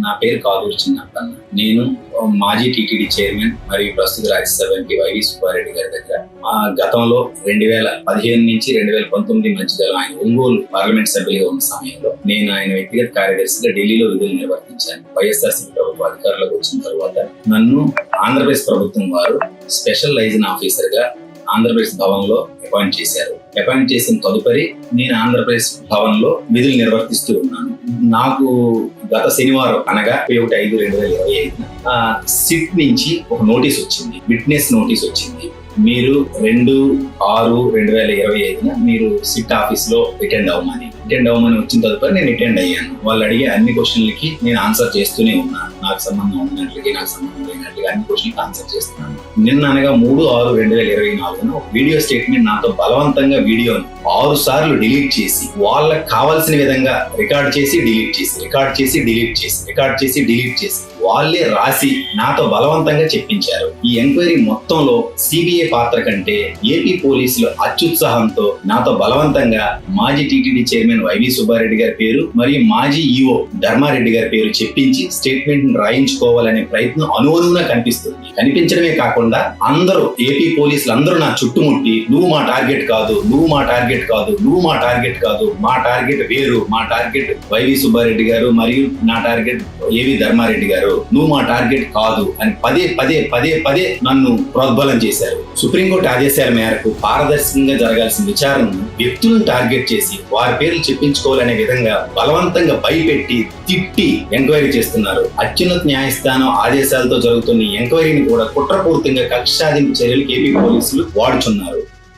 నా పేరు కాదూరు చిన్నప్పన్న. నేను మాజీ టీటీడీ చైర్మన్ మరియు ప్రస్తుత రాజ్యసభ ఎంపీ వైవి సుబ్బారెడ్డి గారి దగ్గర గతంలో 2015 నుంచి 2019 మధ్యలో ఆయన ఒంగోలు పార్లమెంట్ సభ్యులుగా ఉన్న సమయంలో నేను ఆయన వ్యక్తిగత కార్యదర్శిగా ఢిల్లీలో విధులు నిర్వర్తించాను. వైఎస్ఆర్సీపీ ప్రభుత్వ అధికారంలోకి వచ్చిన తర్వాత నన్ను ఆంధ్రప్రదేశ్ ప్రభుత్వం వారు స్పెషల్ లైజన్ ఆఫీసర్ గా ఆంధ్రప్రదేశ్ భవన్ లో అపాయింట్ చేశారు. అపాయింట్ చేసిన తదుపరి నేను ఆంధ్రప్రదేశ్ భవన్ లో విధులు నిర్వర్తిస్తూ ఉన్నాను. నాకు గత శనివారం అనగా 1/5/2025 సిట్ నుంచి ఒక నోటీస్ వచ్చింది, విట్నెస్ నోటీస్ వచ్చింది. మీరు 2/6/2025 మీరు సిట్ ఆఫీస్ లో అటెండ్ అవ్వమని వచ్చిన తదుపరి నేను అటెండ్ అయ్యాను. వాళ్ళు అడిగే అన్ని క్వశ్చన్లకి నేను ఆన్సర్ చేస్తూనే ఉన్నాను. నాకు సంబంధం ఉన్నట్లకి నాకు సంబంధం లేనట్లుగా అన్ని క్వశ్చన్లకి ఆన్సర్ చేస్తున్నాను. నిన్న అనగా 3/6/2024 ఒక వీడియో స్టేట్మెంట్ నాతో బలవంతంగా వీడియోని 6 సార్లు డిలీట్ చేసి వాళ్ళకి కావాల్సిన విధంగా రికార్డ్ చేసి డిలీట్ చేసి వాళ్ళే రాసి నాతో బలవంతంగా చెప్పించారు. ఈ ఎంక్వైరీ మొత్తంలో సిబిఐ పాత్ర కంటే ఏపీ పోలీసులు అత్యుత్సాహంతో నాతో బలవంతంగా మాజీ టీటీడీ చైర్మన్ వైవి సుబ్బారెడ్డి గారి పేరు మరియు మాజీ ఈఓ ధర్మారెడ్డి గారి పేరు చెప్పించి స్టేట్మెంట్ రాయించుకోవాలనే ప్రయత్నం అనువనువుగా కనిపిస్తుంది. కనిపించడమే కాకుండా అందరూ ఏపీ పోలీసులు అందరూ నా చుట్టుముట్టి నువ్వు మా టార్గెట్ కాదు, మా టార్గెట్ వేరు, మా టార్గెట్ వైవి సుబ్బారెడ్డి గారు మరియు నా టార్గెట్ ఏవి ధర్మారెడ్డి గారు, నువ్వు మా టార్గెట్ కాదు అని పదే నన్ను ప్రోద్బలం చేశారు. సుప్రీంకోర్టు ఆదేశాల మేరకు పారదర్శకంగా జరగాల్సిన విచారణను వ్యక్తులను టార్గెట్ చేసి వారి పేర్లు చెప్పించుకోవాలనే విధంగా బలవంతంగా భయపెట్టి తిట్టి ఎంక్వైరీ చేస్తున్నారు. అత్యున్నత న్యాయస్థానం ఆదేశాలతో జరుగుతున్న ఎంక్వైరీని కూడా కుట్రపూరితంగా కక్ష సాధింపు చర్యలకు ఏపీ పోలీసులు వాడుచున్నారు.